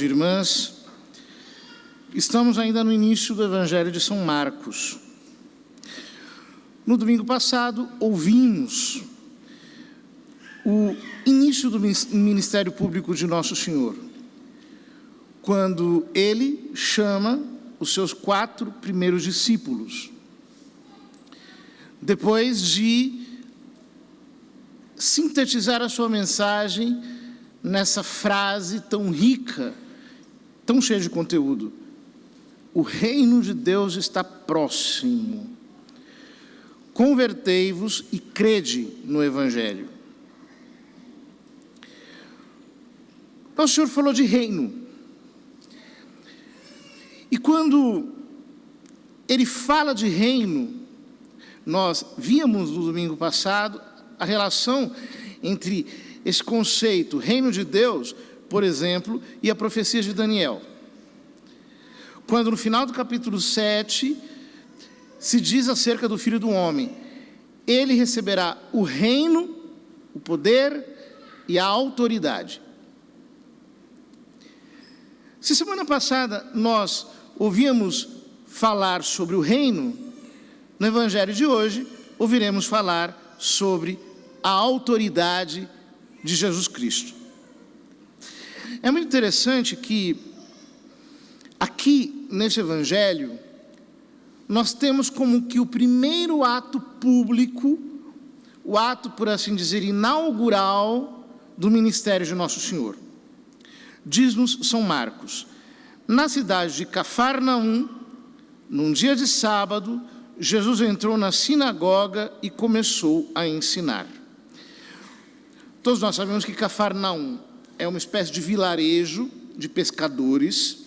e irmãs, estamos ainda no início do Evangelho de São Marcos. No domingo passado, ouvimos o início do ministério público de Nosso Senhor, quando Ele chama os seus 4 primeiros discípulos, depois de sintetizar a sua mensagem nessa frase tão rica, tão cheia de conteúdo: o reino de Deus está próximo. Convertei-vos e crede no Evangelho. Nosso Senhor falou de reino. E quando Ele fala de reino, nós víamos no domingo passado a relação entre esse conceito, reino de Deus, por exemplo, e a profecia de Daniel. Quando no final do capítulo 7, se diz acerca do Filho do Homem: ele receberá o reino, o poder e a autoridade. Se semana passada nós ouvíamos falar sobre o reino, no Evangelho de hoje ouviremos falar sobre a autoridade de Jesus Cristo. É muito interessante que aqui nesse Evangelho nós temos como que o primeiro ato público, o ato, por assim dizer, inaugural do ministério de Nosso Senhor. Diz-nos São Marcos: na cidade de Cafarnaum, num dia de sábado, Jesus entrou na sinagoga e começou a ensinar. Todos nós sabemos que Cafarnaum é uma espécie de vilarejo de pescadores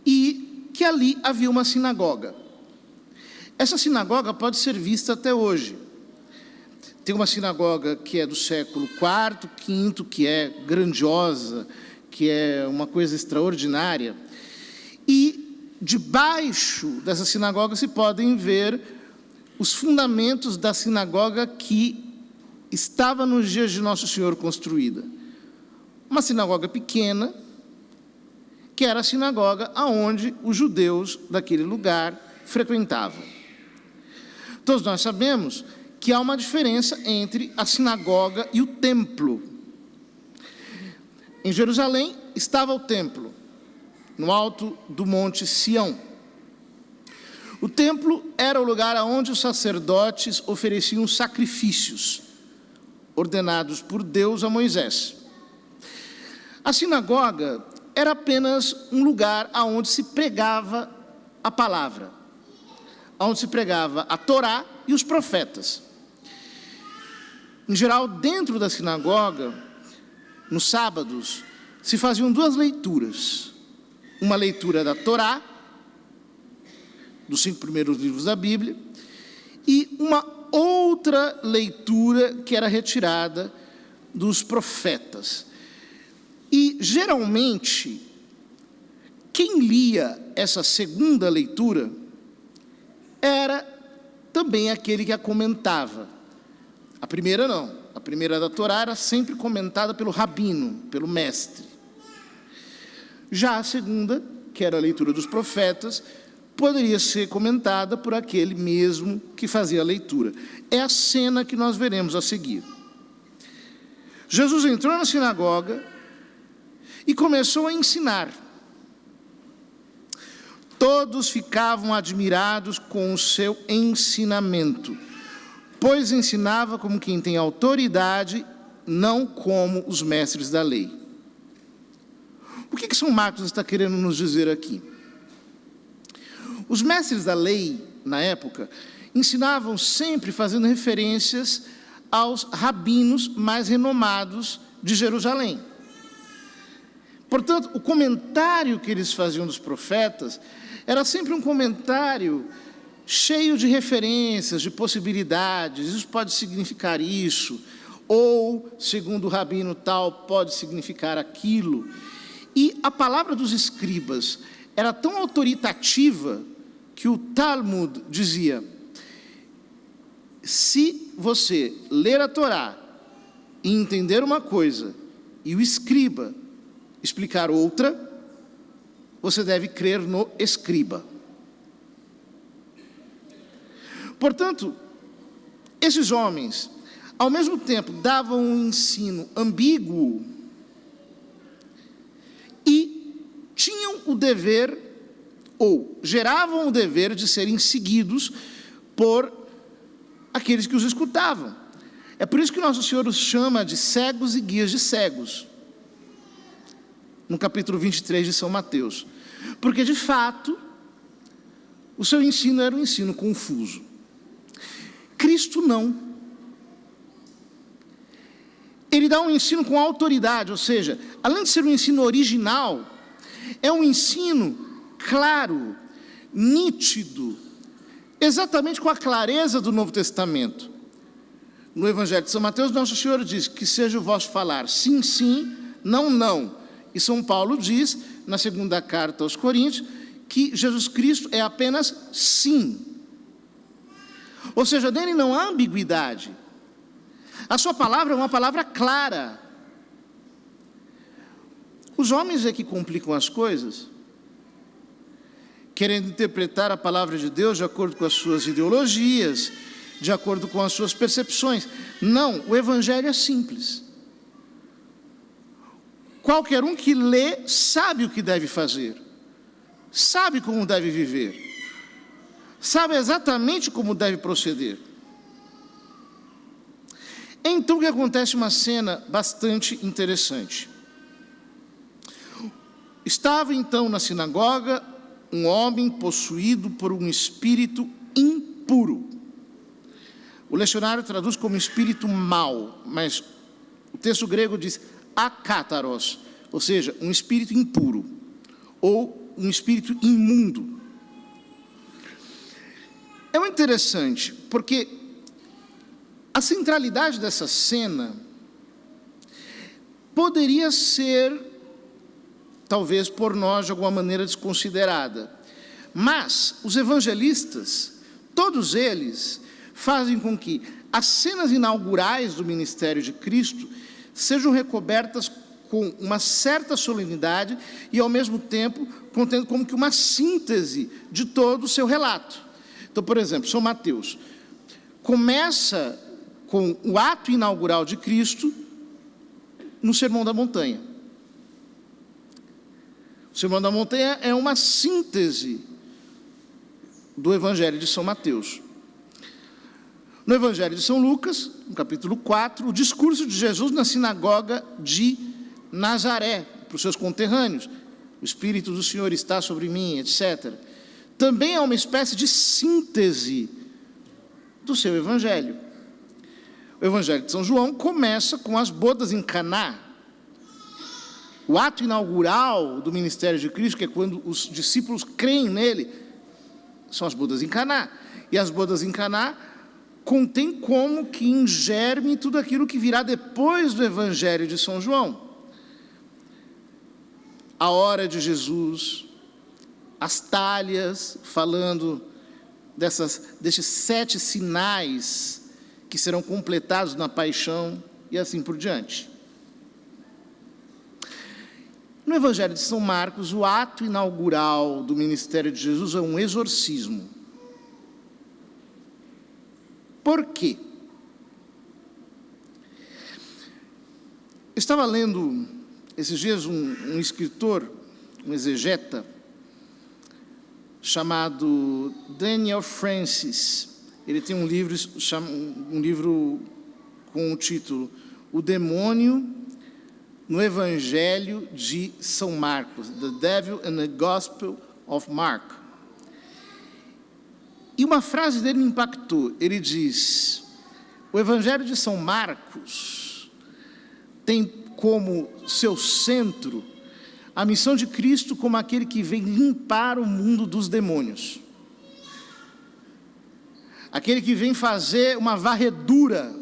e que ali havia uma sinagoga. Essa sinagoga pode ser vista até hoje. Tem uma sinagoga que é do século IV, V, que é grandiosa, que é uma coisa extraordinária. E debaixo dessa sinagoga se podem ver os fundamentos da sinagoga que estava nos dias de Nosso Senhor construída. Uma sinagoga pequena, que era a sinagoga aonde os judeus daquele lugar frequentavam. Todos nós sabemos que há uma diferença entre a sinagoga e o templo. Em Jerusalém estava o templo, no alto do Monte Sião. O templo era o lugar onde os sacerdotes ofereciam sacrifícios ordenados por Deus a Moisés. A sinagoga era apenas um lugar onde se pregava a palavra, onde se pregava a Torá e os profetas. Em geral, dentro da sinagoga, nos sábados, se faziam 2 leituras. Uma leitura da Torá, dos 5 primeiros livros da Bíblia, e uma outra leitura que era retirada dos profetas. E, geralmente, quem lia essa segunda leitura era também aquele que a comentava. A primeira não. A primeira da Torá era sempre comentada pelo rabino, pelo mestre. Já a segunda, que era a leitura dos profetas, poderia ser comentada por aquele mesmo que fazia a leitura. É a cena que nós veremos a seguir. Jesus entrou na sinagoga e começou a ensinar. Todos ficavam admirados com o seu ensinamento, pois ensinava como quem tem autoridade, não como os mestres da lei. O que São Marcos está querendo nos dizer aqui? Os mestres da lei, na época, ensinavam sempre fazendo referências aos rabinos mais renomados de Jerusalém. Portanto, o comentário que eles faziam dos profetas era sempre um comentário cheio de referências, de possibilidades. Isso pode significar isso, ou, segundo o rabino tal, pode significar aquilo. E a palavra dos escribas era tão autoritativa que o Talmud dizia: se você ler a Torá e entender uma coisa, e o escriba explicar outra, você deve crer no escriba. Portanto, esses homens, ao mesmo tempo, davam um ensino ambíguo e tinham o dever, ou geravam o dever de serem seguidos por aqueles que os escutavam. É por isso que Nosso Senhor os chama de cegos e guias de cegos, no capítulo 23 de São Mateus. Porque, de fato, o seu ensino era um ensino confuso. Cristo não. Ele dá um ensino com autoridade, ou seja, além de ser um ensino original, é um ensino claro, nítido, exatamente com a clareza do Novo Testamento. No Evangelho de São Mateus, Nosso Senhor diz que seja o vosso falar sim, sim, não, não. E São Paulo diz, na segunda carta aos Coríntios, que Jesus Cristo é apenas sim. Ou seja, nele não há ambiguidade. A sua palavra é uma palavra clara. Os homens é que complicam as coisas, querendo interpretar a palavra de Deus de acordo com as suas ideologias, de acordo com as suas percepções. Não, o Evangelho é simples. Qualquer um que lê sabe o que deve fazer, sabe como deve viver, sabe exatamente como deve proceder. Então, o que acontece? Uma cena bastante interessante. Estava então na sinagoga um homem possuído por um espírito impuro. O lecionário traduz como espírito mau, mas o texto grego diz akátaros, ou seja, um espírito impuro, ou um espírito imundo. É muito interessante, porque a centralidade dessa cena poderia ser, talvez por nós, de alguma maneira desconsiderada. Mas os evangelistas, todos eles, fazem com que as cenas inaugurais do ministério de Cristo sejam recobertas com uma certa solenidade e, ao mesmo tempo, contendo como que uma síntese de todo o seu relato. Então, por exemplo, São Mateus começa com o ato inaugural de Cristo no Sermão da Montanha. O Sermão da Montanha é uma síntese do Evangelho de São Mateus. No Evangelho de São Lucas, no capítulo 4, o discurso de Jesus na sinagoga de Nazaré, para os seus conterrâneos. O Espírito do Senhor está sobre mim, etc. Também é uma espécie de síntese do seu Evangelho. O Evangelho de São João começa com as bodas em Caná. O ato inaugural do ministério de Cristo, que é quando os discípulos creem nele, são as bodas em Caná. E as bodas em Caná contém como que em germe tudo aquilo que virá depois do Evangelho de São João. A hora de Jesus, as talhas, falando desses 7 sinais que serão completados na paixão e assim por diante. No Evangelho de São Marcos, o ato inaugural do ministério de Jesus é um exorcismo. Por quê? Estava lendo esses dias um escritor, um exegeta, chamado Daniel Francis. Ele tem um livro com o título O Demônio no Evangelho de São Marcos, The Devil in the Gospel of Mark. E uma frase dele me impactou. Ele diz: o Evangelho de São Marcos tem como seu centro a missão de Cristo como aquele que vem limpar o mundo dos demônios. Aquele que vem fazer uma varredura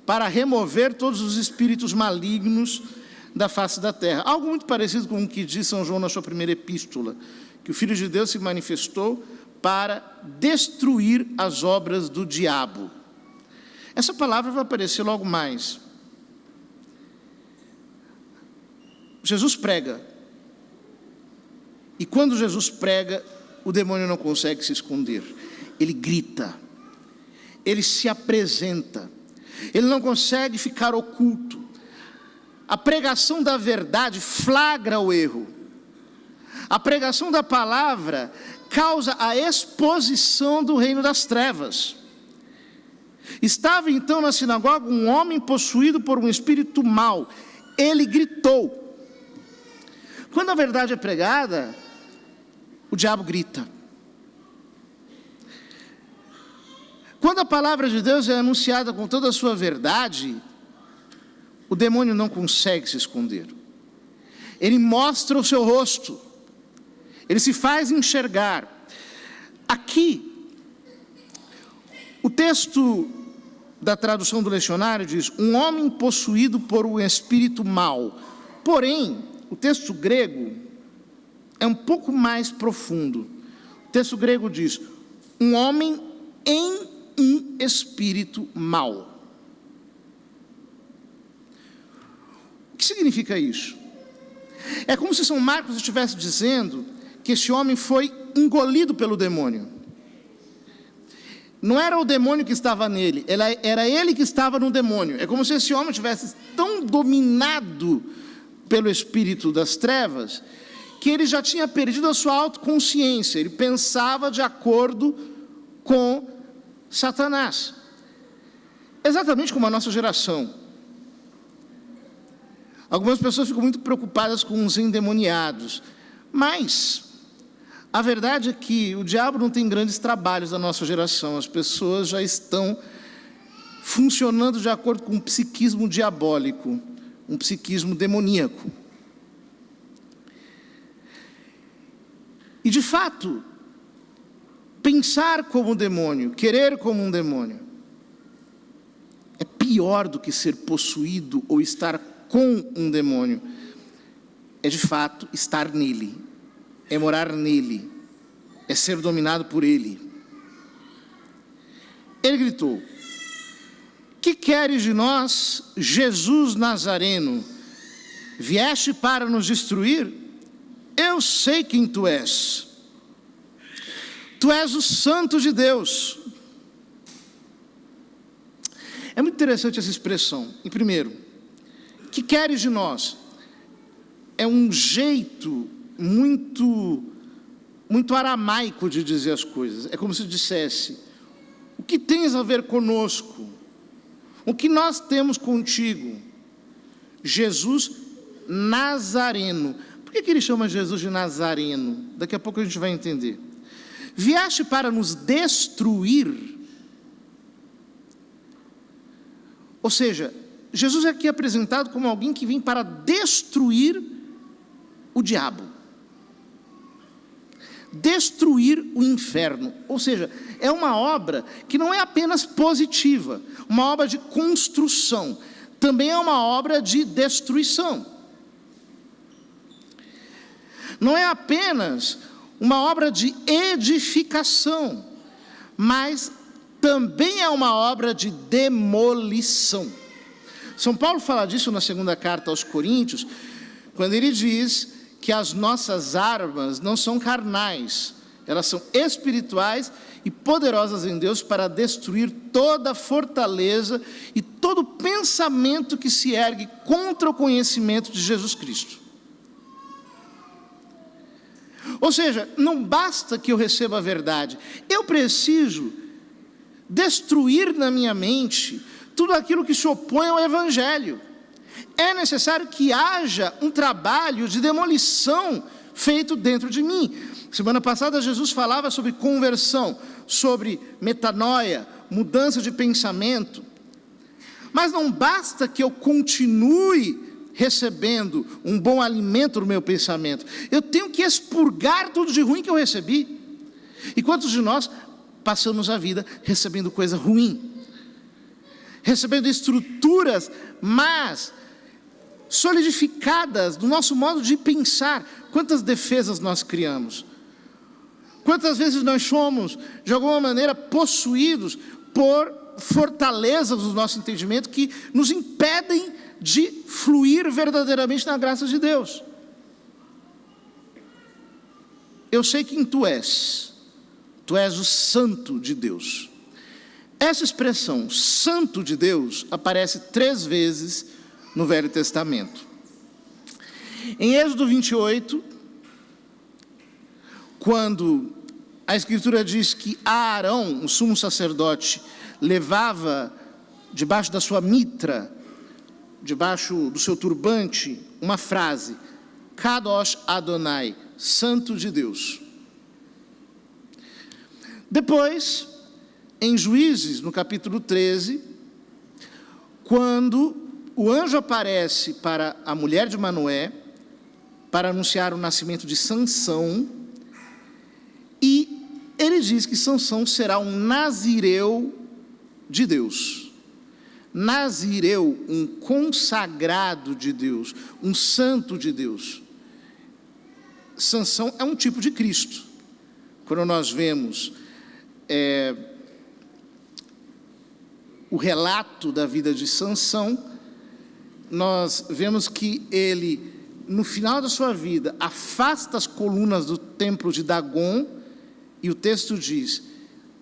para remover todos os espíritos malignos da face da terra. Algo muito parecido com o que diz São João na sua primeira epístola, que o Filho de Deus se manifestou para destruir as obras do diabo. Essa palavra vai aparecer logo mais. Jesus prega. E quando Jesus prega, o demônio não consegue se esconder. Ele grita. Ele se apresenta. Ele não consegue ficar oculto. A pregação da verdade flagra o erro. A pregação da palavra causa a exposição do reino das trevas. Estava então na sinagoga um homem possuído por um espírito mau. Ele gritou. Quando a verdade é pregada, o diabo grita. Quando a palavra de Deus é anunciada com toda a sua verdade, o demônio não consegue se esconder. Ele mostra o seu rosto. Ele se faz enxergar. Aqui, o texto da tradução do lecionário diz: um homem possuído por um espírito mau. Porém, o texto grego é um pouco mais profundo. O texto grego diz: um homem em um espírito mau. O que significa isso? É como se São Marcos estivesse dizendo que esse homem foi engolido pelo demônio. Não era o demônio que estava nele, era ele que estava no demônio. É como se esse homem tivesse tão dominado pelo espírito das trevas, que ele já tinha perdido a sua autoconsciência. Ele pensava de acordo com Satanás. Exatamente como a nossa geração. Algumas pessoas ficam muito preocupadas com os endemoniados, mas a verdade é que o diabo não tem grandes trabalhos da nossa geração. As pessoas já estão funcionando de acordo com um psiquismo diabólico, um psiquismo demoníaco. E de fato, pensar como um demônio, querer como um demônio, é pior do que ser possuído ou estar com um demônio. É de fato estar nele, é morar nele, é ser dominado por ele. Ele gritou: que queres de nós, Jesus Nazareno? Vieste para nos destruir? Eu sei quem tu és. Tu és o Santo de Deus. É muito interessante essa expressão. Em primeiro, que queres de nós? É um jeito muito aramaico de dizer as coisas. É como se dissesse: o que tens a ver conosco? O que nós temos contigo? Jesus Nazareno. Por que ele chama Jesus de Nazareno? Daqui a pouco a gente vai entender. Vieste para nos destruir. Ou seja, Jesus é aqui apresentado como alguém que vem para destruir o diabo. Destruir o inferno. Ou seja, é uma obra que não é apenas positiva, uma obra de construção, também é uma obra de destruição. Não é apenas uma obra de edificação, mas também é uma obra de demolição. São Paulo fala disso na segunda carta aos Coríntios, quando ele diz que as nossas armas não são carnais, elas são espirituais e poderosas em Deus para destruir toda fortaleza e todo pensamento que se ergue contra o conhecimento de Jesus Cristo. Ou seja, não basta que eu receba a verdade, eu preciso destruir na minha mente tudo aquilo que se opõe ao Evangelho. É necessário que haja um trabalho de demolição feito dentro de mim. Semana passada Jesus falava sobre conversão, sobre metanoia, mudança de pensamento. Mas não basta que eu continue recebendo um bom alimento no meu pensamento. Eu tenho que expurgar tudo de ruim que eu recebi. E quantos de nós passamos a vida recebendo coisa ruim? Recebendo estruturas más, solidificadas do nosso modo de pensar. Quantas defesas nós criamos? Quantas vezes nós somos, de alguma maneira, possuídos por fortalezas do nosso entendimento que nos impedem de fluir verdadeiramente na graça de Deus. Eu sei quem tu és o santo de Deus. Essa expressão, santo de Deus, aparece 3 vezes no Velho Testamento. Em Êxodo 28, quando a Escritura diz que Arão, o sumo sacerdote, levava debaixo da sua mitra, debaixo do seu turbante, uma frase: Kadosh Adonai, santo de Deus. Depois, em Juízes, no capítulo 13, quando o anjo aparece para a mulher de Manoé, para anunciar o nascimento de Sansão, e ele diz que Sansão será um nazireu de Deus. Nazireu, um consagrado de Deus, um santo de Deus. Sansão é um tipo de Cristo. Quando nós vemos o relato da vida de Sansão, nós vemos que ele, no final da sua vida, afasta as colunas do templo de Dagon, e o texto diz: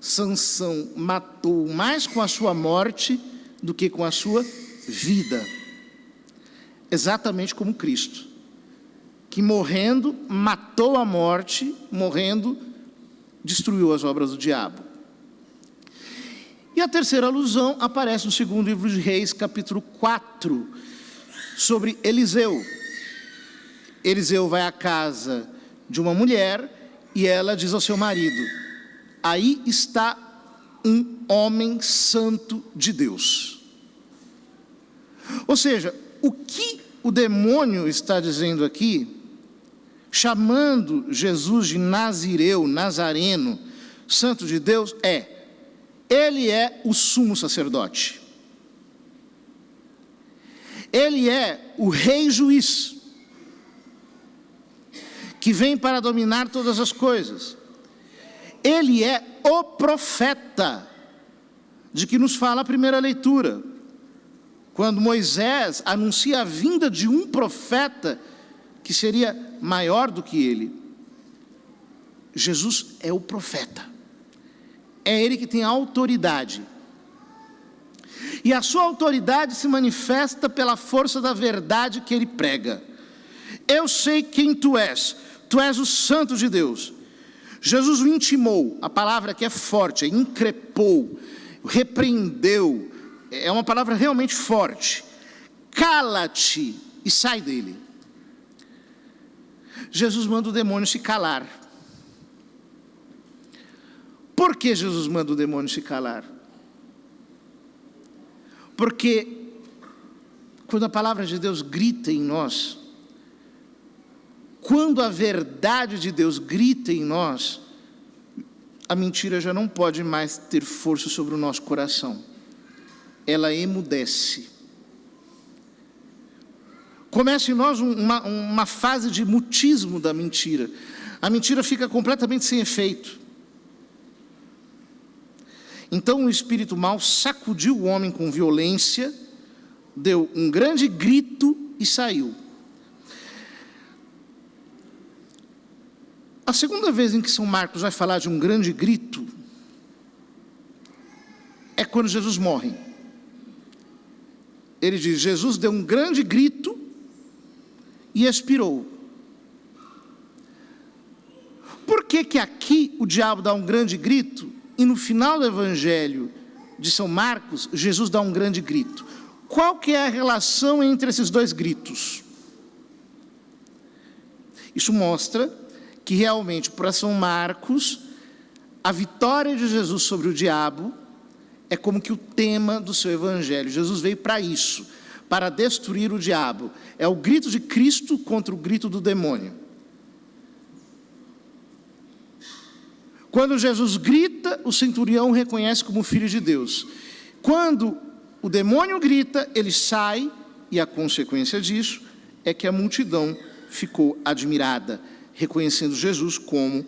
Sansão matou mais com a sua morte do que com a sua vida. Exatamente como Cristo, que morrendo, matou a morte, morrendo, destruiu as obras do diabo. E a terceira alusão aparece no segundo livro de Reis, capítulo 4, sobre Eliseu. Eliseu vai à casa de uma mulher e ela diz ao seu marido: aí está um homem santo de Deus. Ou seja, o que o demônio está dizendo aqui, chamando Jesus de Nazireu, Nazareno, santo de Deus, ele é o sumo sacerdote. Ele é o rei juiz, que vem para dominar todas as coisas. Ele é o profeta, de que nos fala a primeira leitura, quando Moisés anuncia a vinda de um profeta, que seria maior do que ele. Jesus é o profeta. É ele que tem a autoridade. E a sua autoridade se manifesta pela força da verdade que ele prega. Eu sei quem tu és o santo de Deus. Jesus o intimou, a palavra aqui é forte, increpou, repreendeu, é uma palavra realmente forte. Cala-te e sai dele. Jesus manda o demônio se calar. Por que Jesus manda o demônio se calar? Porque quando a palavra de Deus grita em nós, quando a verdade de Deus grita em nós, a mentira já não pode mais ter força sobre o nosso coração. Ela emudece. Começa em nós uma fase de mutismo da mentira. A mentira fica completamente sem efeito. Então o espírito mau sacudiu o homem com violência, deu um grande grito e saiu. A segunda vez em que São Marcos vai falar de um grande grito é quando Jesus morre. Ele diz: Jesus deu um grande grito e expirou. Por que que aqui o diabo dá um grande grito e no final do evangelho de São Marcos Jesus dá um grande grito? Qual que é a relação entre esses dois gritos? Isso mostra que realmente para São Marcos a vitória de Jesus sobre o diabo é como que o tema do seu evangelho. Jesus veio para isso, para destruir o diabo. É o grito de Cristo contra o grito do demônio. Quando Jesus grita, o centurião reconhece como filho de Deus. Quando o demônio grita, ele sai, e a consequência disso é que a multidão ficou admirada, reconhecendo Jesus como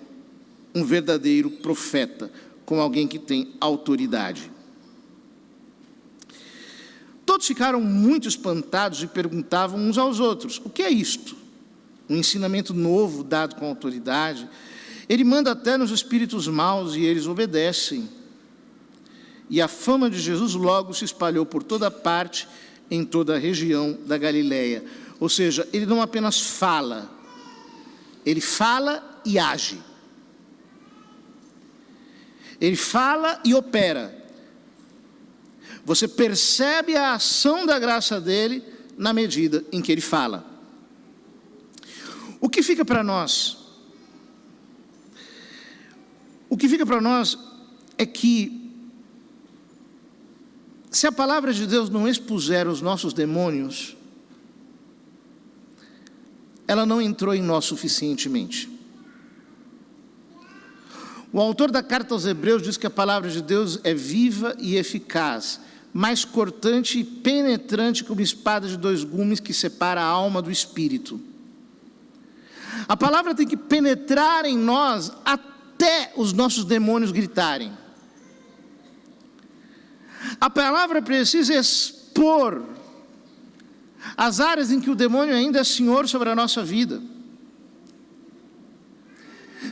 um verdadeiro profeta, como alguém que tem autoridade. Todos ficaram muito espantados e perguntavam uns aos outros: o que é isto? Um ensinamento novo dado com autoridade. Ele manda até nos espíritos maus e eles obedecem. E a fama de Jesus logo se espalhou por toda parte, em toda a região da Galileia. Ou seja, ele não apenas fala, ele fala e age. Ele fala e opera. Você percebe a ação da graça dele na medida em que ele fala. O que fica para nós? O que fica para nós é que, se a palavra de Deus não expuser os nossos demônios, ela não entrou em nós suficientemente. O autor da carta aos Hebreus diz que a palavra de Deus é viva e eficaz, mais cortante e penetrante que uma espada de 2 gumes que separa a alma do espírito. A palavra tem que penetrar em nós até os nossos demônios gritarem. A palavra precisa expor as áreas em que o demônio ainda é senhor sobre a nossa vida.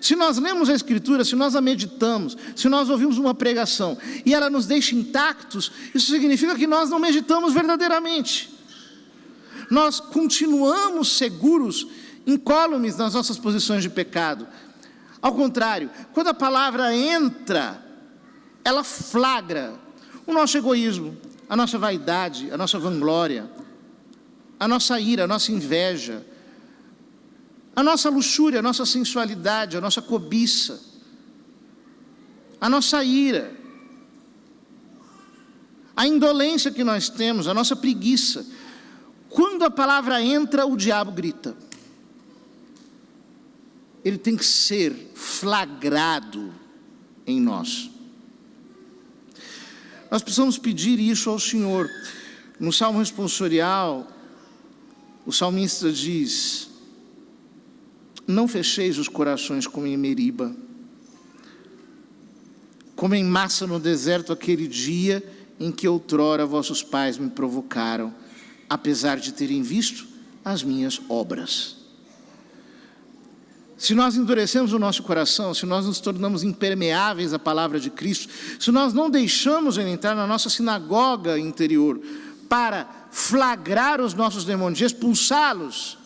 Se nós lemos a Escritura, se nós a meditamos, se nós ouvimos uma pregação e ela nos deixa intactos, isso significa que nós não meditamos verdadeiramente. Nós continuamos seguros, incólumes nas nossas posições de pecado. Ao contrário, quando a palavra entra, ela flagra o nosso egoísmo, a nossa vaidade, a nossa vanglória, a nossa ira, a nossa inveja, a nossa luxúria, a nossa sensualidade, a nossa cobiça, a nossa ira, a indolência que nós temos, a nossa preguiça. Quando a palavra entra, o diabo grita. Ele tem que ser flagrado em nós. Nós precisamos pedir isso ao Senhor. No Salmo responsorial, o salmista diz: não fecheis os corações como em Meriba, como em massa no deserto, aquele dia em que outrora vossos pais me provocaram, apesar de terem visto as minhas obras. Se nós endurecemos o nosso coração, se nós nos tornamos impermeáveis à palavra de Cristo, se nós não deixamos ele entrar na nossa sinagoga interior para flagrar os nossos demônios, expulsá-los,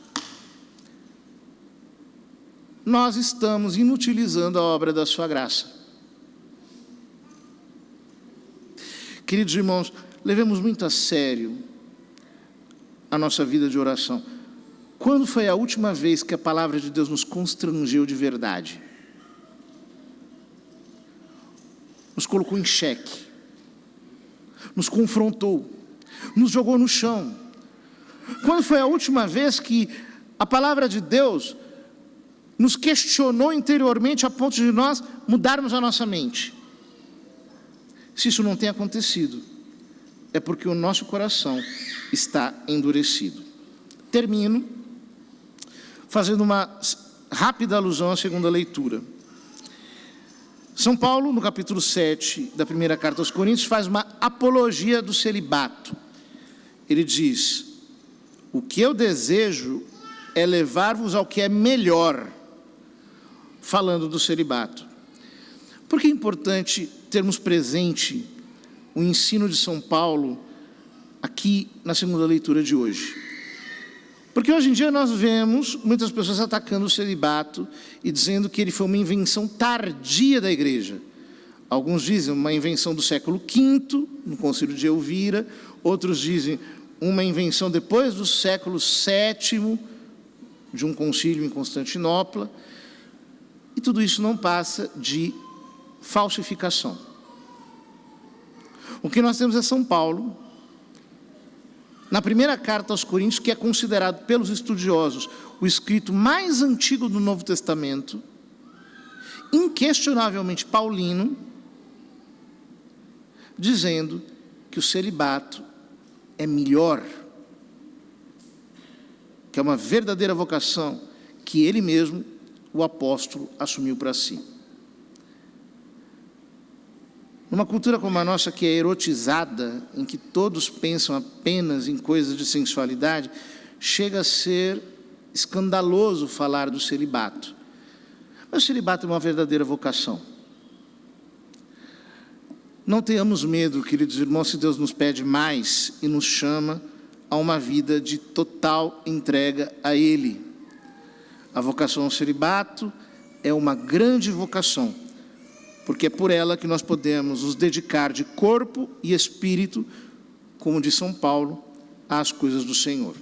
nós estamos inutilizando a obra da sua graça. Queridos irmãos, levemos muito a sério a nossa vida de oração. Quando foi a última vez que a palavra de Deus nos constrangeu de verdade? Nos colocou em xeque, nos confrontou, nos jogou no chão. Quando foi a última vez que a palavra de Deus nos questionou interiormente a ponto de nós mudarmos a nossa mente? Se isso não tem acontecido, é porque o nosso coração está endurecido. Termino fazendo uma rápida alusão à segunda leitura. São Paulo, no capítulo 7 da primeira carta aos Coríntios, faz uma apologia do celibato. Ele diz: o que eu desejo é levar-vos ao que é melhor, falando do celibato. Por que é importante termos presente o ensino de São Paulo aqui na segunda leitura de hoje? Porque hoje em dia nós vemos muitas pessoas atacando o celibato e dizendo que ele foi uma invenção tardia da igreja. Alguns dizem uma invenção do século V, no Concílio de Elvira. Outros dizem uma invenção depois do século VII, de um concílio em Constantinopla. E tudo isso não passa de falsificação. O que nós temos é São Paulo, na primeira carta aos Coríntios, que é considerado pelos estudiosos o escrito mais antigo do Novo Testamento, inquestionavelmente paulino, dizendo que o celibato é melhor, que é uma verdadeira vocação que ele mesmo, o apóstolo, assumiu para si. Numa cultura como a nossa, que é erotizada, em que todos pensam apenas em coisas de sensualidade, chega a ser escandaloso falar do celibato. Mas o celibato é uma verdadeira vocação. Não tenhamos medo, queridos irmãos, se Deus nos pede mais e nos chama a uma vida de total entrega a Ele. A vocação ao celibato é uma grande vocação, porque é por ela que nós podemos nos dedicar de corpo e espírito, como diz São Paulo, às coisas do Senhor.